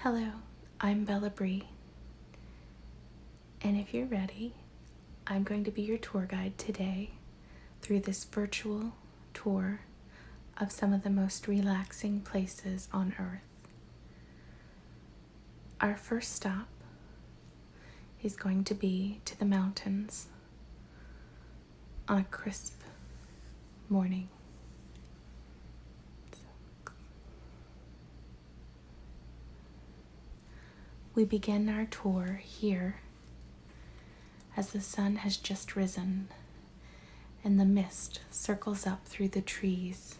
Hello, I'm Bree, and if you're ready, I'm going to be your tour guide today through this virtual tour of some of the most relaxing places on Earth. Our first stop is going to be to the mountains on a crisp morning. We begin our tour here as the sun has just risen and the mist circles up through the trees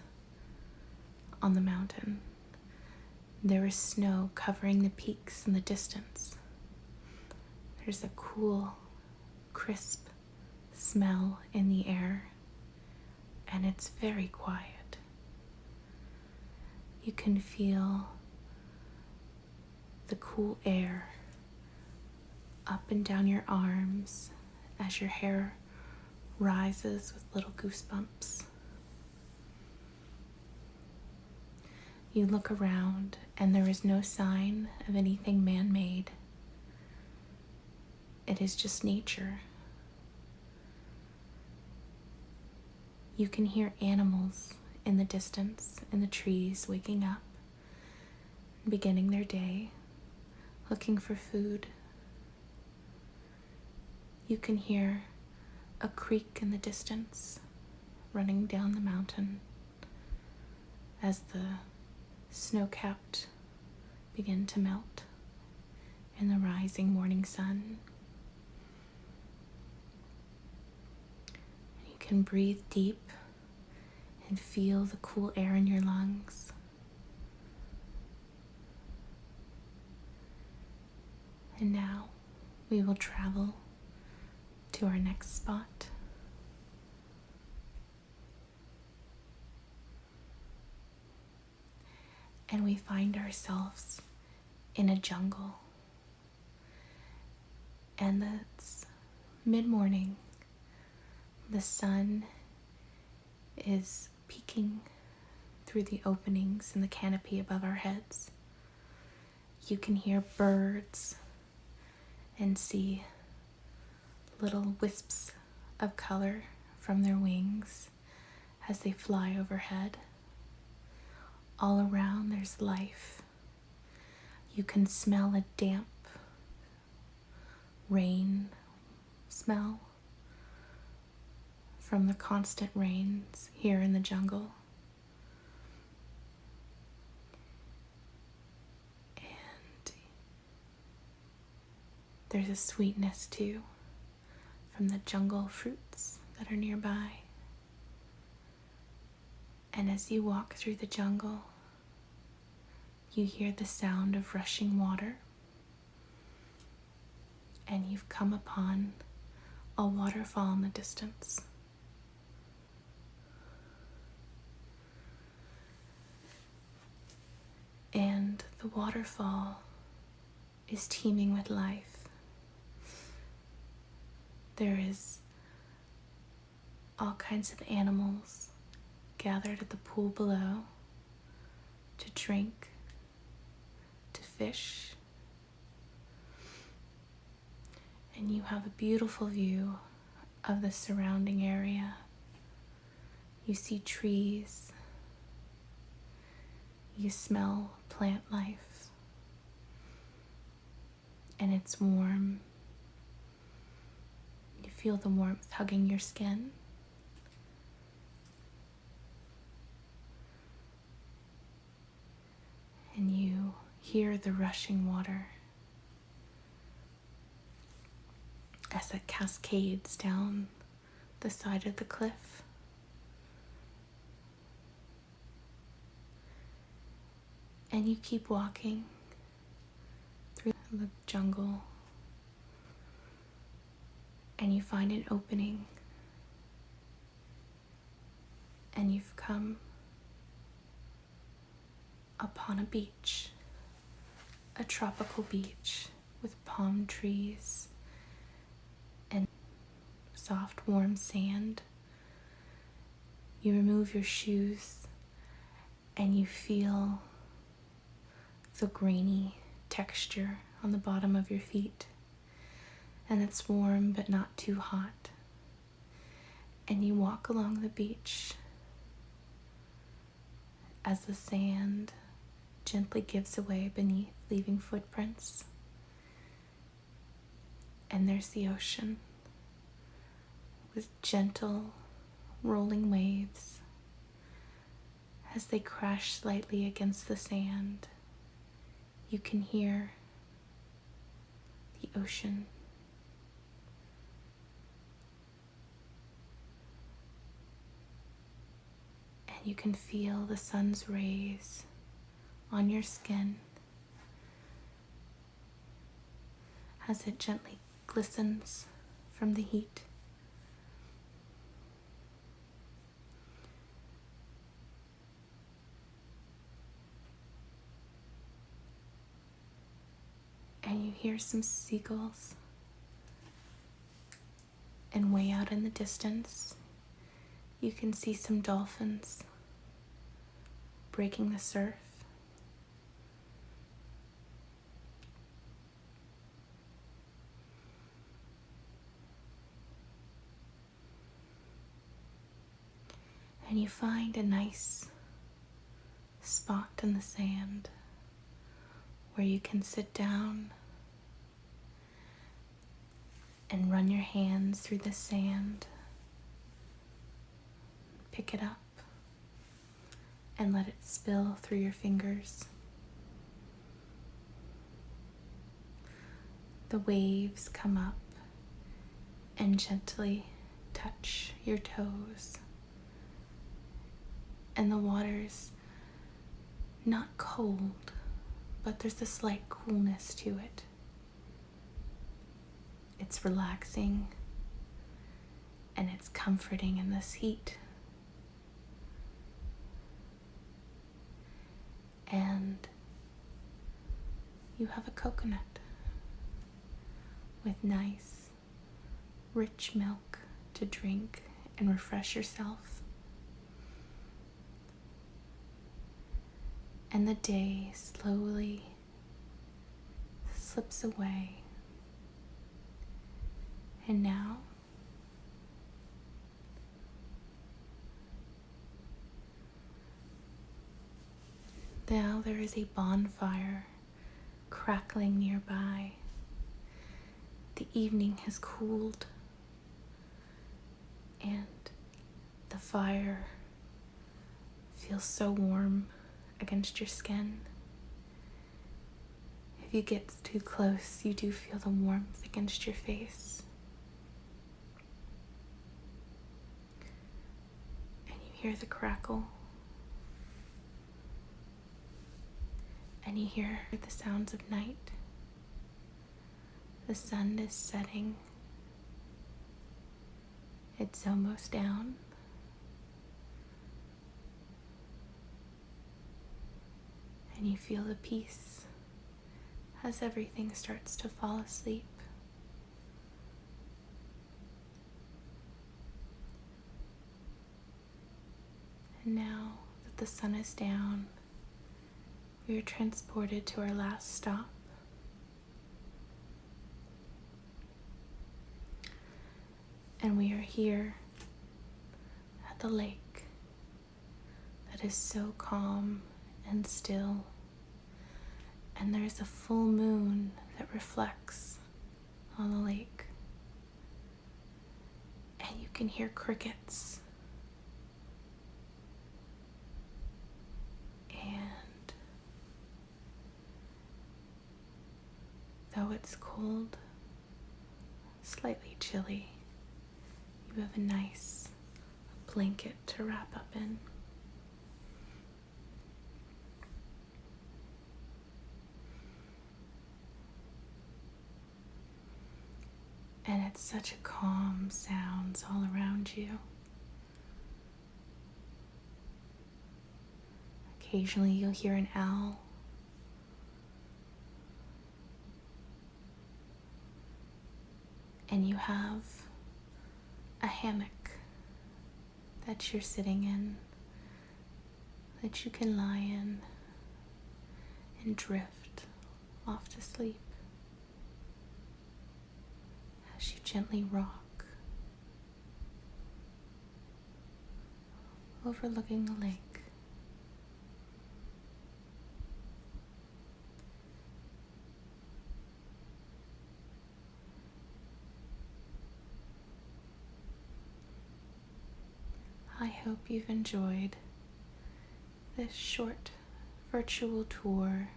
on the mountain. There is snow covering the peaks in the distance. There's a cool, crisp smell in the air, and it's very quiet. You can feel the cool air up and down your arms as your hair rises with little goosebumps. You look around and there is no sign of anything man-made. It is just nature. You can hear animals in the distance, in the trees, waking up, beginning their day, looking for food. You can hear a creek in the distance running down the mountain as the snow-capped begin to melt in the rising morning sun. You can breathe deep and feel the cool air in your lungs. And now we will travel to our next spot. And we find ourselves in a jungle. And it's mid-morning. The sun is peeking through the openings in the canopy above our heads. You can hear birds and see little wisps of color from their wings as they fly overhead. All around there's life. You can smell a damp rain smell from the constant rains here in the jungle. And there's a sweetness too from the jungle fruits that are nearby. And as you walk through the jungle, you hear the sound of rushing water, and you've come upon a waterfall in the distance. And the waterfall is teeming with life. There is all kinds of animals gathered at the pool below to drink, to fish. And you have a beautiful view of the surrounding area. You see trees. You smell plant life. And it's warm. You feel the warmth hugging your skin. And you hear the rushing water as it cascades down the side of the cliff. And you keep walking through the jungle, and you find an opening, and you've come upon a beach, a tropical beach with palm trees and soft, warm sand. You remove your shoes and you feel the grainy texture on the bottom of your feet, and it's warm but not too hot. And you walk along the beach as the sand gently gives away beneath, leaving footprints. And there's the ocean with gentle rolling waves as they crash slightly against the sand. You can hear the ocean. And you can feel the sun's rays on your skin as it gently glistens from the heat. And you hear some seagulls, and way out in the distance you can see some dolphins breaking the surf. And you find a nice spot in the sand where you can sit down and run your hands through the sand, pick it up, and let it spill through your fingers. The waves come up and gently touch your toes, and the water's not cold, but there's a slight coolness to it. It's relaxing and it's comforting in this heat. And you have a coconut with nice, rich milk to drink and refresh yourself. And the day slowly slips away. And now there is a bonfire crackling nearby. The evening has cooled, and the fire feels so warm against your skin. If you get too close, you do feel the warmth against your face. And you hear the crackle. And you hear the sounds of night. The sun is setting. It's almost down. And you feel the peace as everything starts to fall asleep. And now that the sun is down, we are transported to our last stop. And we are here at the lake that is so calm and still. And there's a full moon that reflects on the lake. And you can hear crickets. And though it's cold, slightly chilly, you have a nice blanket to wrap up in. And it's such a calm sounds all around you. Occasionally you'll hear an owl. And you have a hammock that you're sitting in, that you can lie in and drift off to sleep as you gently rock, overlooking the lake. I hope you've enjoyed this short virtual tour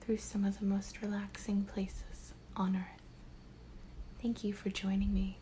through some of the most relaxing places on Earth. Thank you for joining me.